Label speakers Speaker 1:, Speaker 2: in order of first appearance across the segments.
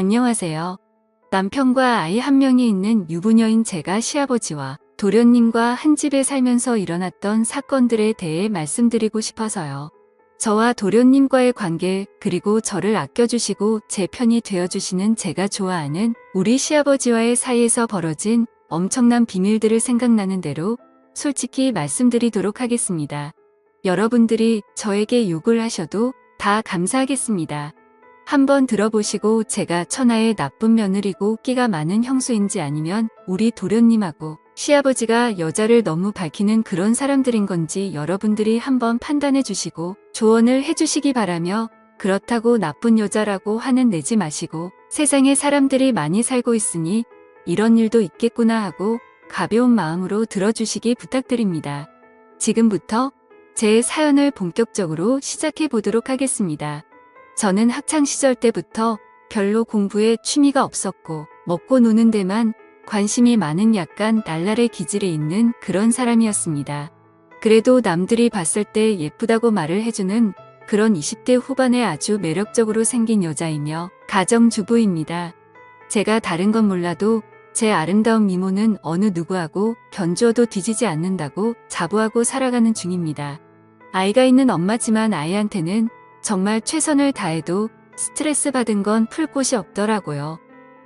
Speaker 1: 안녕하세요. 남편과 아이 한 명이 있는 유부녀인 제가 시아버지와 도련님과 한 집에 살면서 일어났던 사건들에 대해 말씀드리고 싶어서요. 저와 도련님과의 관계, 그리고 저를 아껴주시고 제 편이 되어주시는 제가 좋아하는 우리 시아버지와의 사이에서 벌어진 엄청난 비밀들을 생각나는 대로 솔직히 말씀드리도록 하겠습니다. 여러분들이 저에게 욕을 하셔도 다 감사하겠습니다. 한번 들어보시고 제가 천하의 나쁜 며느리고 끼가 많은 형수인지 아니면 우리 도련님하고 시아버지가 여자를 너무 밝히는 그런 사람들인 건지 여러분들이 한번 판단해 주시고 조언을 해 주시기 바라며, 그렇다고 나쁜 여자라고 화는 내지 마시고 세상에 사람들이 많이 살고 있으니 이런 일도 있겠구나 하고 가벼운 마음으로 들어주시기 부탁드립니다. 지금부터 제 사연을 본격적으로 시작해 보도록 하겠습니다. 저는 학창시절 때부터 별로 공부에 취미가 없었고 먹고 노는 데만 관심이 많은 약간 날라리 기질이 있는 그런 사람이었습니다. 그래도 남들이 봤을 때 예쁘다고 말을 해주는 그런 20대 후반에 아주 매력적으로 생긴 여자이며 가정주부입니다. 제가 다른 건 몰라도 제 아름다운 미모는 어느 누구하고 견주어도 뒤지지 않는다고 자부하고 살아가는 중입니다. 아이가 있는 엄마지만 아이한테는 정말 최선을 다해도 스트레스 받은 건 풀 곳이 없더라고요.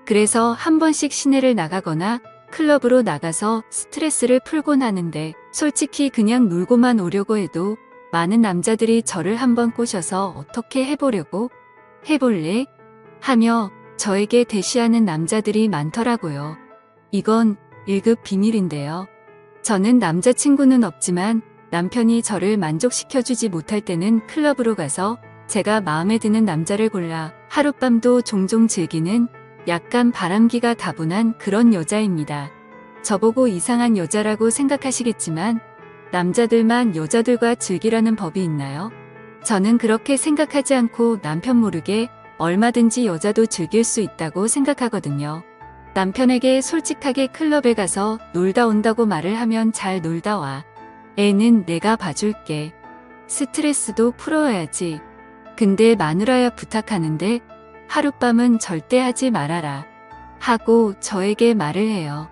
Speaker 1: 그래서 한 번씩 시내를 나가거나 클럽으로 나가서 스트레스를 풀곤 하는데, 솔직히 그냥 놀고만 오려고 해도 많은 남자들이 저를 한번 꼬셔서 어떻게 해보려고? 해볼래? 하며 저에게 대시하는 남자들이 많더라고요. 이건 1급 비밀인데요. 저는 남자친구는 없지만 남편이 저를 만족시켜주지 못할 때는 클럽으로 가서 제가 마음에 드는 남자를 골라 하룻밤도 종종 즐기는 약간 바람기가 다분한 그런 여자입니다. 저보고 이상한 여자라고 생각하시겠지만 남자들만 여자들과 즐기라는 법이 있나요? 저는 그렇게 생각하지 않고 남편 모르게 얼마든지 여자도 즐길 수 있다고 생각하거든요. 남편에게 솔직하게 클럽에 가서 놀다 온다고 말을 하면 잘 놀다 와. 애는 내가 봐줄게. 스트레스도 풀어야지. 근데 마누라야 부탁하는데 하룻밤은 절대 하지 말아라. 하고 저에게 말을 해요.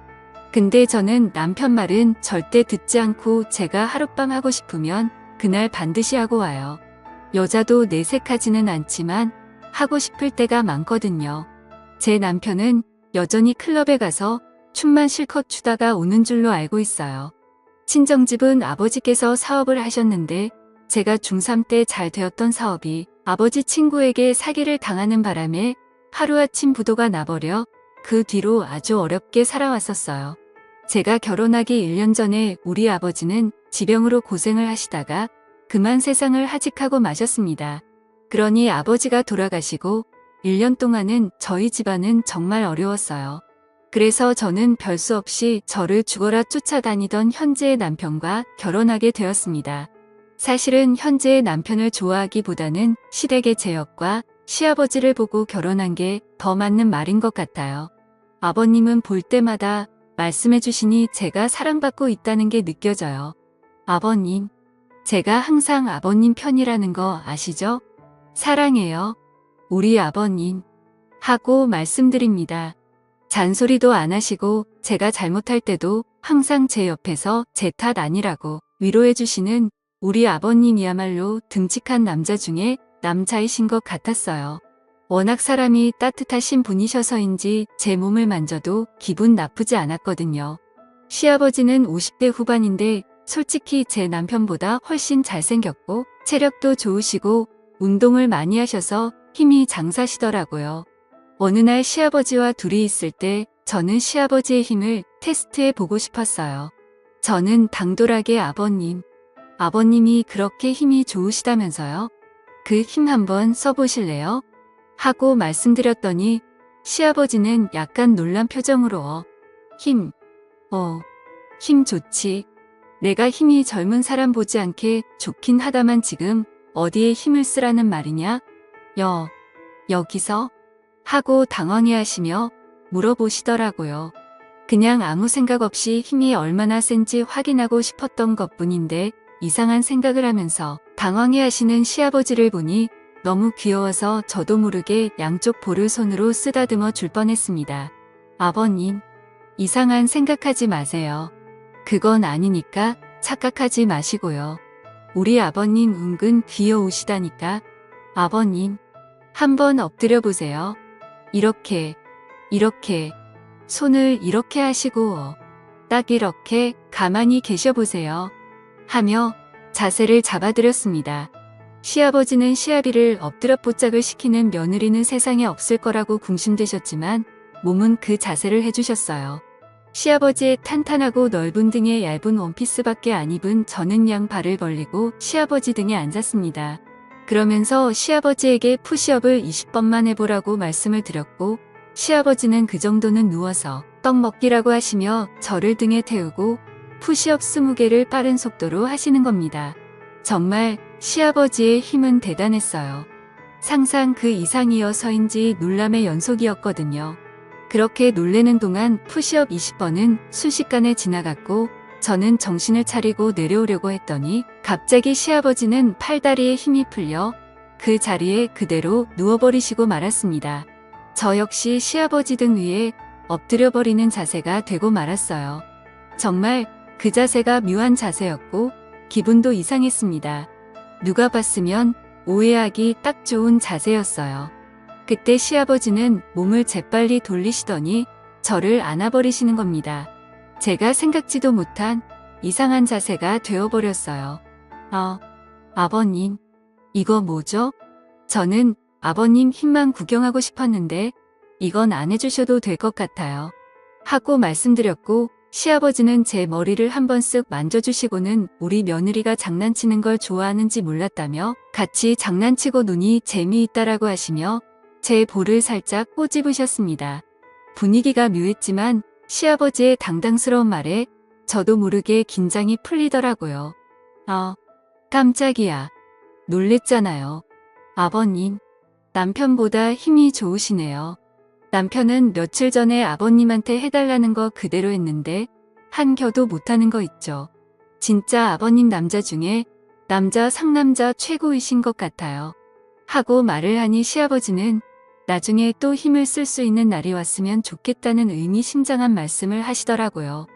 Speaker 1: 근데 저는 남편 말은 절대 듣지 않고 제가 하룻밤 하고 싶으면 그날 반드시 하고 와요. 여자도 내색하지는 않지만 하고 싶을 때가 많거든요. 제 남편은 여전히 클럽에 가서 춤만 실컷 추다가 오는 줄로 알고 있어요. 친정집은 아버지께서 사업을 하셨는데 제가 중3 때 잘 되었던 사업이 아버지 친구에게 사기를 당하는 바람에 하루아침 부도가 나버려 그 뒤로 아주 어렵게 살아왔었어요. 제가 결혼하기 1년 전에 우리 아버지는 지병으로 고생을 하시다가 그만 세상을 하직하고 마셨습니다. 그러니 아버지가 돌아가시고 1년 동안은 저희 집안은 정말 어려웠어요. 그래서 저는 별 수 없이 저를 죽어라 쫓아다니던 현재의 남편과 결혼하게 되었습니다. 사실은 현재의 남편을 좋아하기보다는 시댁의 제역과 시아버지를 보고 결혼한 게 더 맞는 말인 것 같아요. 아버님은 볼 때마다 말씀해 주시니 제가 사랑받고 있다는 게 느껴져요. 아버님, 제가 항상 아버님 편이라는 거 아시죠? 사랑해요. 우리 아버님. 하고 말씀드립니다. 잔소리도 안 하시고 제가 잘못할 때도 항상 제 옆에서 제 탓 아니라고 위로해 주시는 우리 아버님이야말로 듬직한 남자 중에 남자이신 것 같았어요. 워낙 사람이 따뜻하신 분이셔서인지 제 몸을 만져도 기분 나쁘지 않았거든요. 시아버지는 50대 후반인데 솔직히 제 남편보다 훨씬 잘생겼고 체력도 좋으시고 운동을 많이 하셔서 힘이 장사시더라고요. 어느 날 시아버지와 둘이 있을 때 저는 시아버지의 힘을 테스트해 보고 싶었어요. 저는 당돌하게 아버님이 그렇게 힘이 좋으시다면서요? 그 힘 한번 써보실래요? 하고 말씀드렸더니 시아버지는 약간 놀란 표정으로 힘 좋지. 내가 힘이 젊은 사람 보지 않게 좋긴 하다만 지금 어디에 힘을 쓰라는 말이냐? 여기서? 하고 당황해하시며 물어보시더라고요. 그냥 아무 생각 없이 힘이 얼마나 센지 확인하고 싶었던 것뿐인데 이상한 생각을 하면서 당황해하시는 시아버지를 보니 너무 귀여워서 저도 모르게 양쪽 볼을 손으로 쓰다듬어 줄 뻔했습니다. 아버님, 이상한 생각하지 마세요. 그건 아니니까 착각하지 마시고요. 우리 아버님 은근 귀여우시다니까. 아버님, 한번 엎드려 보세요. 이렇게, 이렇게, 손을 이렇게 하시고, 딱 이렇게 가만히 계셔 보세요. 하며 자세를 잡아드렸습니다. 시아버지는 시아비를 엎드려 뽀짝을 시키는 며느리는 세상에 없을 거라고 궁심되셨지만 몸은 그 자세를 해주셨어요. 시아버지의 탄탄하고 넓은 등에 얇은 원피스밖에 안 입은 저는 양 발을 벌리고 시아버지 등에 앉았습니다. 그러면서 시아버지에게 푸시업을 20번만 해보라고 말씀을 드렸고 시아버지는 그 정도는 누워서 떡 먹기라고 하시며 저를 등에 태우고 푸시업 20개를 빠른 속도로 하시는 겁니다. 정말 시아버지의 힘은 대단했어요. 상상 그 이상이어서인지 놀람의 연속이었거든요. 그렇게 놀래는 동안 푸시업 20번은 순식간에 지나갔고 저는 정신을 차리고 내려오려고 했더니 갑자기 시아버지는 팔다리에 힘이 풀려 그 자리에 그대로 누워버리시고 말았습니다. 저 역시 시아버지 등 위에 엎드려버리는 자세가 되고 말았어요. 정말 그 자세가 묘한 자세였고 기분도 이상했습니다. 누가 봤으면 오해하기 딱 좋은 자세였어요. 그때 시아버지는 몸을 재빨리 돌리시더니 저를 안아버리시는 겁니다. 제가 생각지도 못한 이상한 자세가 되어버렸어요. 아버님, 이거 뭐죠? 저는 아버님 힘만 구경하고 싶었는데 이건 안 해주셔도 될 것 같아요. 하고 말씀드렸고 시아버지는 제 머리를 한번 쓱 만져주시고는 우리 며느리가 장난치는 걸 좋아하는지 몰랐다며 같이 장난치고 노니 재미있다라고 하시며 제 볼을 살짝 꼬집으셨습니다. 분위기가 묘했지만 시아버지의 당당스러운 말에 저도 모르게 긴장이 풀리더라고요. 깜짝이야. 놀랬잖아요. 아버님, 남편보다 힘이 좋으시네요. 남편은 며칠 전에 아버님한테 해달라는 거 그대로 했는데 한겨도 못하는 거 있죠. 진짜 아버님 남자 중에 남자 상남자 최고이신 것 같아요. 하고 말을 하니 시아버지는 나중에 또 힘을 쓸 수 있는 날이 왔으면 좋겠다는 의미심장한 말씀을 하시더라고요.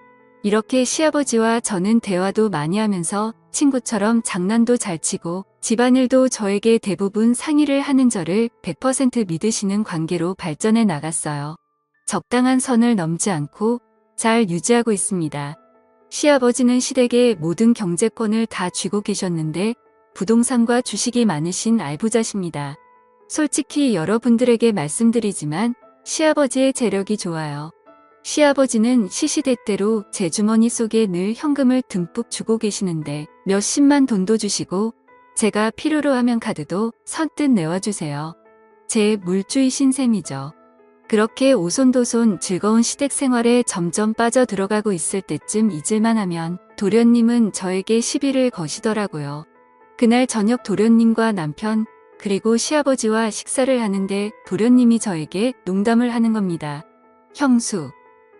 Speaker 1: 이렇게 시아버지와 저는 대화도 많이 하면서 친구처럼 장난도 잘 치고 집안일도 저에게 대부분 상의를 하는 저를 100% 믿으시는 관계로 발전해 나갔어요. 적당한 선을 넘지 않고 잘 유지하고 있습니다. 시아버지는 시댁의 모든 경제권을 다 쥐고 계셨는데 부동산과 주식이 많으신 알부자십니다. 솔직히 여러분들에게 말씀드리지만 시아버지의 재력이 좋아요. 시아버지는 시시때때로 제 주머니 속에 늘 현금을 듬뿍 주고 계시는데 몇십만 돈도 주시고 제가 필요로 하면 카드도 선뜻 내와주세요. 제 물주이신 셈이죠. 그렇게 오손도손 즐거운 시댁 생활에 점점 빠져 들어가고 있을 때쯤 잊을만 하면 도련님은 저에게 시비를 거시더라고요. 그날 저녁 도련님과 남편 그리고 시아버지와 식사를 하는데 도련님이 저에게 농담을 하는 겁니다. 형수,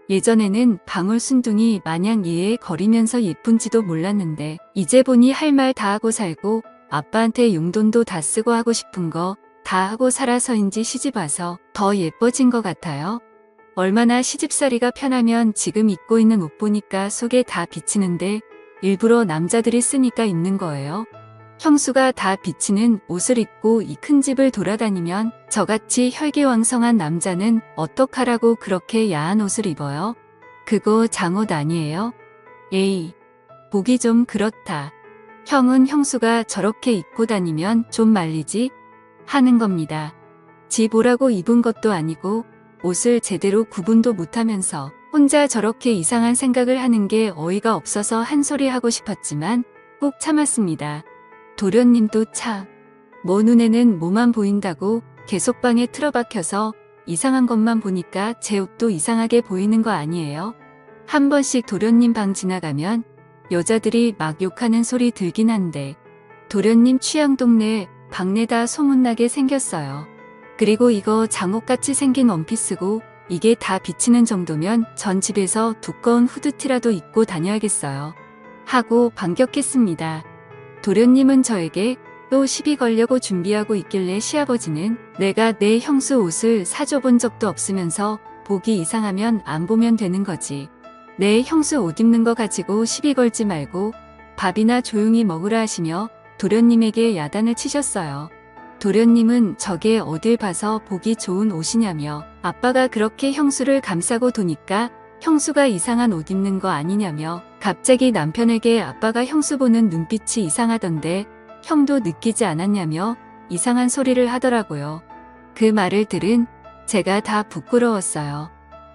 Speaker 1: 예전에는 방울순둥이 마냥 예에 거리면서 예쁜지도 몰랐는데 이제 보니 할 말 다 하고 살고 아빠한테 용돈도 다 쓰고 하고 싶은 거 다 하고 살아서인지 시집 와서 더 예뻐진 것 같아요. 얼마나 시집살이가 편하면 지금 입고 있는 옷 보니까 속에 다 비치는데 일부러 남자들이 쓰니까 입는 거예요. 형수가 다 비치는 옷을 입고 이 큰 집을 돌아다니면 저같이 혈기왕성한 남자는 어떡하라고 그렇게 야한 옷을 입어요? 그거 장옷 아니에요? 에이, 보기 좀 그렇다. 형은 형수가 저렇게 입고 다니면 좀 말리지? 하는 겁니다. 지 보라고 입은 것도 아니고 옷을 제대로 구분도 못하면서 혼자 저렇게 이상한 생각을 하는 게 어이가 없어서 한 소리 하고 싶었지만 꼭 참았습니다. 도련님도 참, 뭐 눈에는 뭐만 보인다고 계속 방에 틀어박혀서 이상한 것만 보니까 제 옷도 이상하게 보이는 거 아니에요? 한 번씩 도련님 방 지나가면 여자들이 막 욕하는 소리 들긴 한데 도련님 취향 동네 방내다 소문나게 생겼어요. 그리고 이거 장옷같이 생긴 원피스고 이게 다 비치는 정도면 전 집에서 두꺼운 후드티라도 입고 다녀야겠어요. 하고 반격했습니다. 도련님은 저에게 또 시비 걸려고 준비하고 있길래 시아버지는 내가 내 형수 옷을 사줘 본 적도 없으면서 보기 이상하면 안 보면 되는 거지. 내 형수 옷 입는 거 가지고 시비 걸지 말고 밥이나 조용히 먹으라 하시며 도련님에게 야단을 치셨어요. 도련님은 저게 어딜 봐서 보기 좋은 옷이냐며 아빠가 그렇게 형수를 감싸고 도니까 형수가 이상한 옷 입는 거 아니냐며 갑자기 남편에게 아빠가 형수 보는 눈빛이 이상하던데 형도 느끼지 않았냐며 이상한 소리를 하더라고요. 그 말을 들은 제가 다 부끄러웠어요.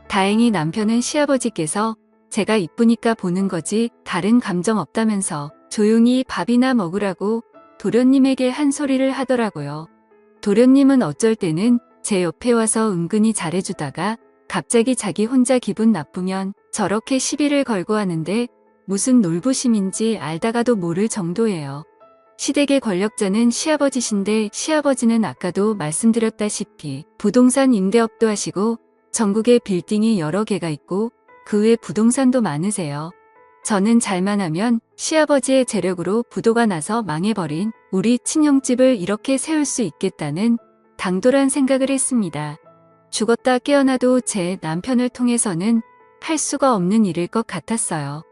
Speaker 1: 다행히 남편은 시아버지께서 제가 이쁘니까 보는 거지 다른 감정 없다면서 조용히 밥이나 먹으라고 도련님에게 한 소리를 하더라고요. 도련님은 어쩔 때는 제 옆에 와서 은근히 잘해주다가 갑자기 자기 혼자 기분 나쁘면 저렇게 시비를 걸고 하는데 무슨 놀부심인지 알다가도 모를 정도예요. 시댁의 권력자는 시아버지신데 시아버지는 아까도 말씀드렸다시피 부동산 임대업도 하시고 전국에 빌딩이 여러 개가 있고 그 외 부동산도 많으세요. 저는 잘만 하면 시아버지의 재력으로 부도가 나서 망해버린 우리 친형집을 이렇게 세울 수 있겠다는 당돌한 생각을 했습니다. 죽었다 깨어나도 제 남편을 통해서는 할 수가 없는 일일 것 같았어요.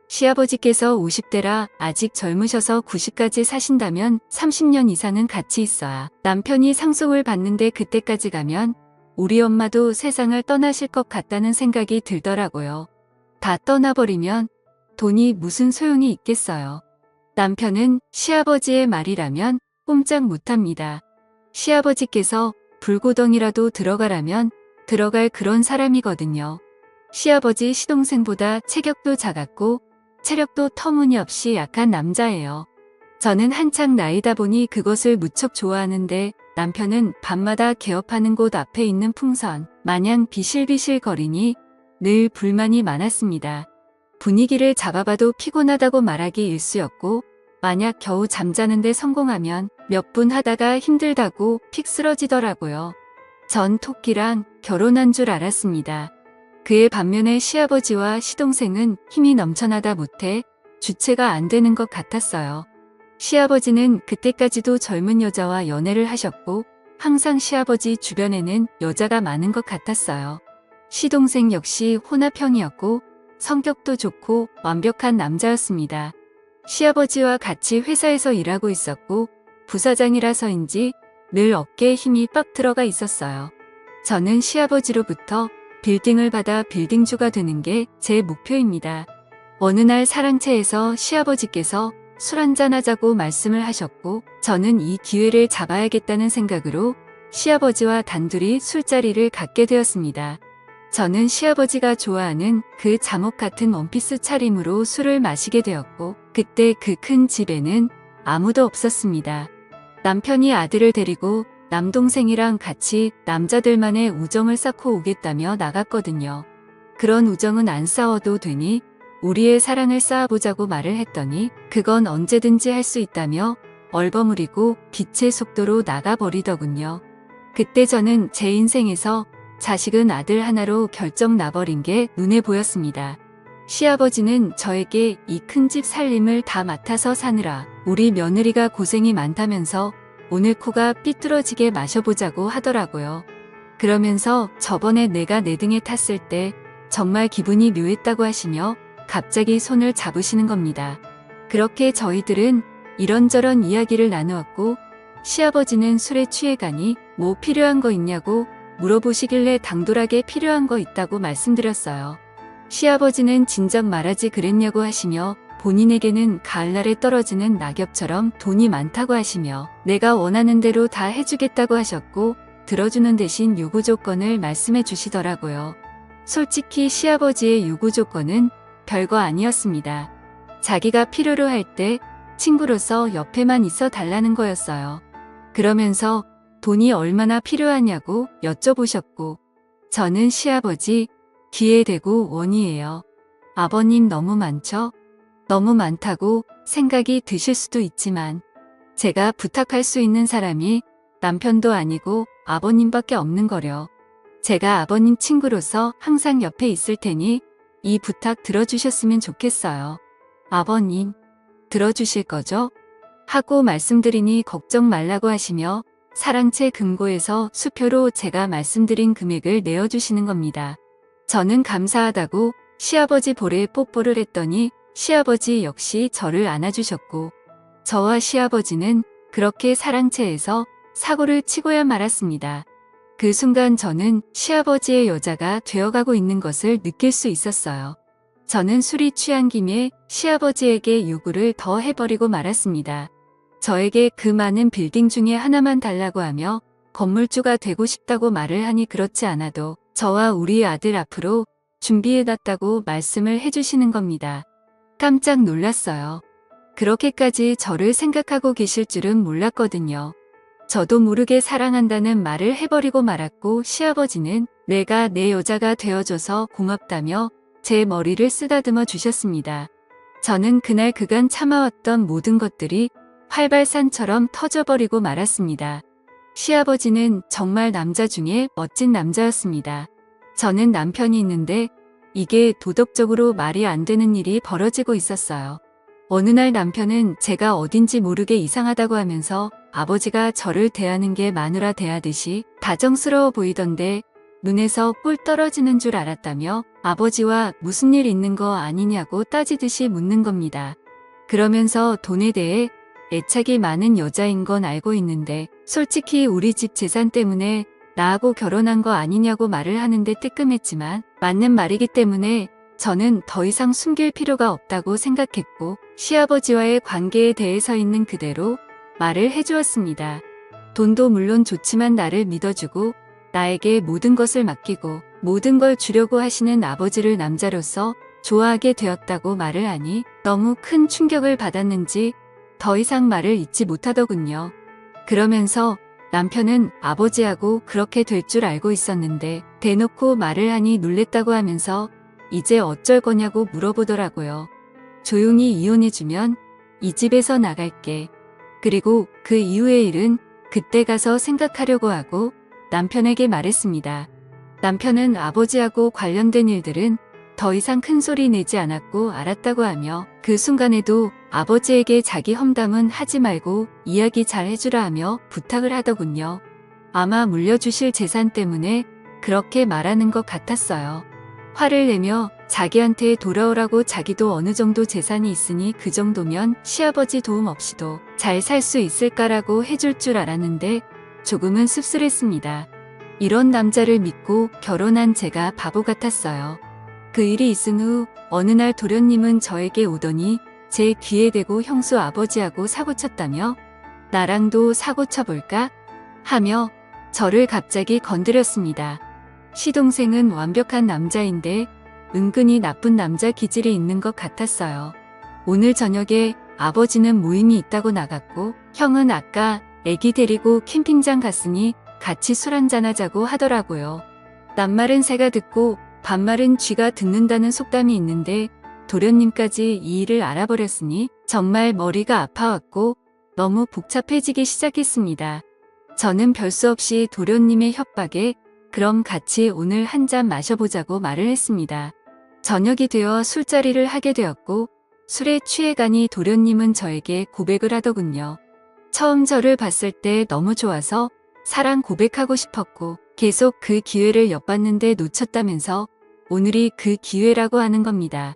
Speaker 1: 시아버지께서 50대라 아직 젊으셔서 90까지 사신다면 30년 이상은 같이 있어야 남편이 상속을 받는데 그때까지 가면 우리 엄마도 세상을 떠나실 것 같다는 생각이 들더라고요. 다 떠나버리면 돈이 무슨 소용이 있겠어요. 남편은 시아버지의 말이라면 꼼짝 못합니다. 시아버지께서 불구덩이라도 들어가라면 들어갈 그런 사람이거든요. 시아버지 시동생보다 체격도 작았고 체력도 터무니없이 약한 남자예요. 저는 한창 나이다 보니 그것을 무척 좋아하는데 남편은 밤마다 개업하는 곳 앞에 있는 풍선 마냥 비실비실 거리니 늘 불만이 많았습니다. 분위기를 잡아봐도 피곤하다고 말하기 일쑤였고 만약 겨우 잠자는데 성공하면 몇 분 하다가 힘들다고 픽 쓰러지더라고요. 전 토끼랑 결혼한 줄 알았습니다. 그의 반면에 시아버지와 시동생은 힘이 넘쳐나다 못해 주체가 안 되는 것 같았어요. 시아버지는 그때까지도 젊은 여자와 연애를 하셨고 항상 시아버지 주변에는 여자가 많은 것 같았어요. 시동생 역시 혼합형이었고 성격도 좋고 완벽한 남자였습니다. 시아버지와 같이 회사에서 일하고 있었고 부사장이라서인지 늘 어깨에 힘이 빡 들어가 있었어요. 저는 시아버지로부터 빌딩을 받아 빌딩주가 되는 게 제 목표입니다. 어느 날 사랑채에서 시아버지께서 술 한잔 하자고 말씀을 하셨고 저는 이 기회를 잡아야겠다는 생각으로 시아버지와 단둘이 술자리를 갖게 되었습니다. 저는 시아버지가 좋아하는 그 잠옷 같은 원피스 차림으로 술을 마시게 되었고 그때 그 큰 집에는 아무도 없었습니다. 남편이 아들을 데리고 남동생이랑 같이 남자들만의 우정을 쌓고 오겠다며 나갔거든요. 그런 우정은 안 싸워도 되니 우리의 사랑을 쌓아보자고 말을 했더니 그건 언제든지 할 수 있다며 얼버무리고 빛의 속도로 나가버리더군요. 그때 저는 제 인생에서 자식은 아들 하나로 결정 나버린 게 눈에 보였습니다. 시아버지는 저에게 이 큰 집 살림을 다 맡아서 사느라 우리 며느리가 고생이 많다면서 오늘 코가 삐뚤어지게 마셔보자고 하더라고요. 그러면서 저번에 내가 내 등에 탔을 때 정말 기분이 묘했다고 하시며 갑자기 손을 잡으시는 겁니다. 그렇게 저희들은 이런저런 이야기를 나누었고 시아버지는 술에 취해가니 뭐 필요한 거 있냐고 물어보시길래 당돌하게 필요한 거 있다고 말씀드렸어요. 시아버지는 진작 말하지 그랬냐고 하시며 본인에게는 가을날에 떨어지는 낙엽처럼 돈이 많다고 하시며 내가 원하는 대로 다 해주겠다고 하셨고 들어주는 대신 요구 조건을 말씀해 주시더라고요. 솔직히 시아버지의 요구 조건은 별거 아니었습니다. 자기가 필요로 할 때 친구로서 옆에만 있어 달라는 거였어요. 그러면서 돈이 얼마나 필요하냐고 여쭤보셨고 저는 시아버지 귀에 대고 원이에요. 아버님 너무 많죠? 너무 많다고 생각이 드실 수도 있지만 제가 부탁할 수 있는 사람이 남편도 아니고 아버님밖에 없는 거려. 제가 아버님 친구로서 항상 옆에 있을 테니 이 부탁 들어주셨으면 좋겠어요. 아버님, 들어주실 거죠? 하고 말씀드리니 걱정 말라고 하시며 사랑채 금고에서 수표로 제가 말씀드린 금액을 내어주시는 겁니다. 저는 감사하다고 시아버지 볼에 뽀뽀를 했더니 시아버지 역시 저를 안아주셨고 저와 시아버지는 그렇게 사랑채에서 사고를 치고야 말았습니다. 그 순간 저는 시아버지의 여자가 되어가고 있는 것을 느낄 수 있었어요. 저는 술이 취한 김에 시아버지에게 요구를 더 해버리고 말았습니다. 저에게 그 많은 빌딩 중에 하나만 달라고 하며 건물주가 되고 싶다고 말을 하니 그렇지 않아도 저와 우리 아들 앞으로 준비해놨다고 말씀을 해주시는 겁니다. 깜짝 놀랐어요. 그렇게까지 저를 생각하고 계실 줄은 몰랐거든요. 저도 모르게 사랑한다는 말을 해버리고 말았고 시아버지는 내가 내 여자가 되어줘서 고맙다며 제 머리를 쓰다듬어 주셨습니다. 저는 그날 그간 참아왔던 모든 것들이 활발산처럼 터져버리고 말았습니다. 시아버지는 정말 남자 중에 멋진 남자였습니다. 저는 남편이 있는데 이게 도덕적으로 말이 안 되는 일이 벌어지고 있었어요. 어느 날 남편은 제가 어딘지 모르게 이상하다고 하면서 아버지가 저를 대하는 게 마누라 대하듯이 다정스러워 보이던데 눈에서 꿀 떨어지는 줄 알았다며 아버지와 무슨 일 있는 거 아니냐고 따지듯이 묻는 겁니다. 그러면서 돈에 대해 애착이 많은 여자인 건 알고 있는데 솔직히 우리 집 재산 때문에 나하고 결혼한 거 아니냐고 말을 하는데 뜨끔했지만 맞는 말이기 때문에 저는 더 이상 숨길 필요가 없다고 생각했고 시아버지와의 관계에 대해서 있는 그대로 말을 해주었습니다. 돈도 물론 좋지만 나를 믿어주고 나에게 모든 것을 맡기고 모든 걸 주려고 하시는 아버지를 남자로서 좋아하게 되었다고 말을 하니 너무 큰 충격을 받았는지 더 이상 말을 잇지 못하더군요. 그러면서 남편은 아버지하고 그렇게 될 줄 알고 있었는데 대놓고 말을 하니 놀랬다고 하면서 이제 어쩔 거냐고 물어보더라고요. 조용히 이혼해주면 이 집에서 나갈게. 그리고 그 이후의 일은 그때 가서 생각하려고 하고 남편에게 말했습니다. 남편은 아버지하고 관련된 일들은 더 이상 큰 소리 내지 않았고 알았다고 하며 그 순간에도 아버지에게 자기 험담은 하지 말고 이야기 잘 해주라 하며 부탁을 하더군요. 아마 물려주실 재산 때문에 그렇게 말하는 것 같았어요. 화를 내며 자기한테 돌아오라고 자기도 어느 정도 재산이 있으니 그 정도면 시아버지 도움 없이도 잘 살 수 있을까라고 해줄 줄 알았는데 조금은 씁쓸했습니다. 이런 남자를 믿고 결혼한 제가 바보 같았어요. 그 일이 있은 후 어느 날 도련님은 저에게 오더니 제 귀에 대고 형수 아버지하고 사고쳤다며 나랑도 사고쳐볼까? 하며 저를 갑자기 건드렸습니다. 시동생은 완벽한 남자인데 은근히 나쁜 남자 기질이 있는 것 같았어요. 오늘 저녁에 아버지는 모임이 있다고 나갔고 형은 아까 애기 데리고 캠핑장 갔으니 같이 술 한잔하자고 하더라고요. 낱말은 새가 듣고 반말은 쥐가 듣는다는 속담이 있는데 도련님까지 이 일을 알아버렸으니 정말 머리가 아파왔고 너무 복잡해지기 시작했습니다. 저는 별 수 없이 도련님의 협박에 그럼 같이 오늘 한 잔 마셔보자고 말을 했습니다. 저녁이 되어 술자리를 하게 되었고 술에 취해가니 도련님은 저에게 고백을 하더군요. 처음 저를 봤을 때 너무 좋아서 사랑 고백하고 싶었고 계속 그 기회를 엿봤는데 놓쳤다면서 오늘이 그 기회라고 하는 겁니다.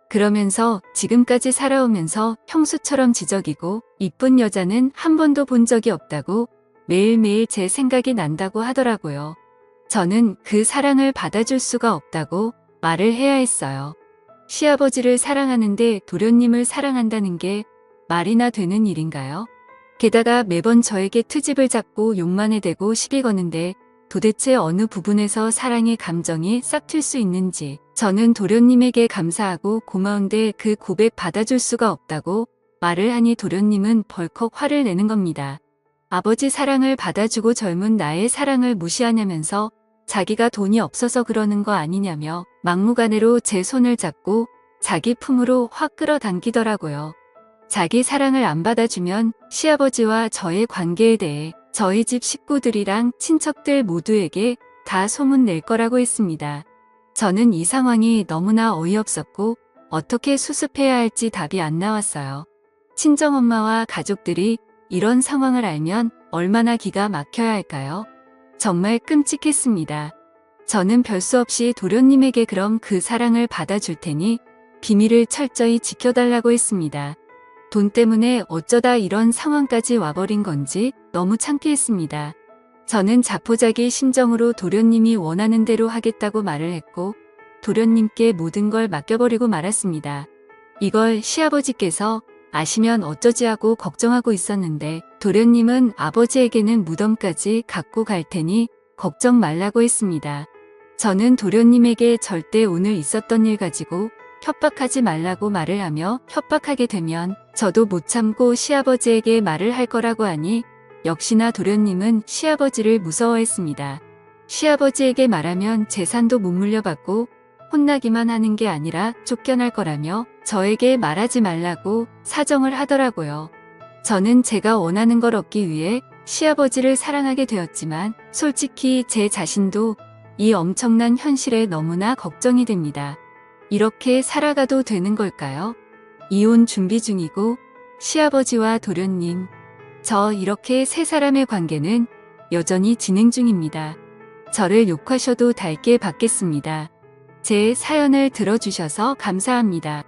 Speaker 1: 그러면서 지금까지 살아오면서 형수처럼 지적이고 이쁜 여자는 한 번도 본 적이 없다고 매일매일 제 생각이 난다고 하더라고요. 저는 그 사랑을 받아줄 수가 없다고 말을 해야 했어요. 시아버지를 사랑하는데 도련님을 사랑한다는 게 말이나 되는 일인가요? 게다가 매번 저에게 트집을 잡고 욕만 해대고 시비 거는데 도대체 어느 부분에서 사랑의 감정이 싹 튈 수 있는지 저는 도련님에게 감사하고 고마운데 그 고백 받아줄 수가 없다고 말을 하니 도련님은 벌컥 화를 내는 겁니다. 아버지 사랑을 받아주고 젊은 나의 사랑을 무시하냐면서 자기가 돈이 없어서 그러는 거 아니냐며 막무가내로 제 손을 잡고 자기 품으로 확 끌어당기더라고요. 자기 사랑을 안 받아주면 시아버지와 저의 관계에 대해 저희 집 식구들이랑 친척들 모두에게 다 소문낼 거라고 했습니다. 저는 이 상황이 너무나 어이없었고 어떻게 수습해야 할지 답이 안 나왔어요. 친정엄마와 가족들이 이런 상황을 알면 얼마나 기가 막혀야 할까요? 정말 끔찍했습니다. 저는 별수 없이 도련님에게 그럼 그 사랑을 받아줄 테니 비밀을 철저히 지켜달라고 했습니다. 돈 때문에 어쩌다 이런 상황까지 와버린 건지 너무 창피했습니다. 저는 자포자기 심정으로 도련님이 원하는 대로 하겠다고 말을 했고 도련님께 모든 걸 맡겨버리고 말았습니다. 이걸 시아버지께서 아시면 어쩌지 하고 걱정하고 있었는데 도련님은 아버지에게는 무덤까지 갖고 갈 테니 걱정 말라고 했습니다. 저는 도련님에게 절대 오늘 있었던 일 가지고 협박하지 말라고 말을 하며 협박하게 되면 저도 못 참고 시아버지에게 말을 할 거라고 하니 역시나 도련님은 시아버지를 무서워했습니다. 시아버지에게 말하면 재산도 못 물려받고 혼나기만 하는 게 아니라 쫓겨날 거라며 저에게 말하지 말라고 사정을 하더라고요. 저는 제가 원하는 걸 얻기 위해 시아버지를 사랑하게 되었지만 솔직히 제 자신도 이 엄청난 현실에 너무나 걱정이 됩니다. 이렇게 살아가도 되는 걸까요? 이혼 준비 중이고 시아버지와 도련님, 저 이렇게 세 사람의 관계는 여전히 진행 중입니다. 저를 욕하셔도 달게 받겠습니다. 제 사연을 들어주셔서 감사합니다.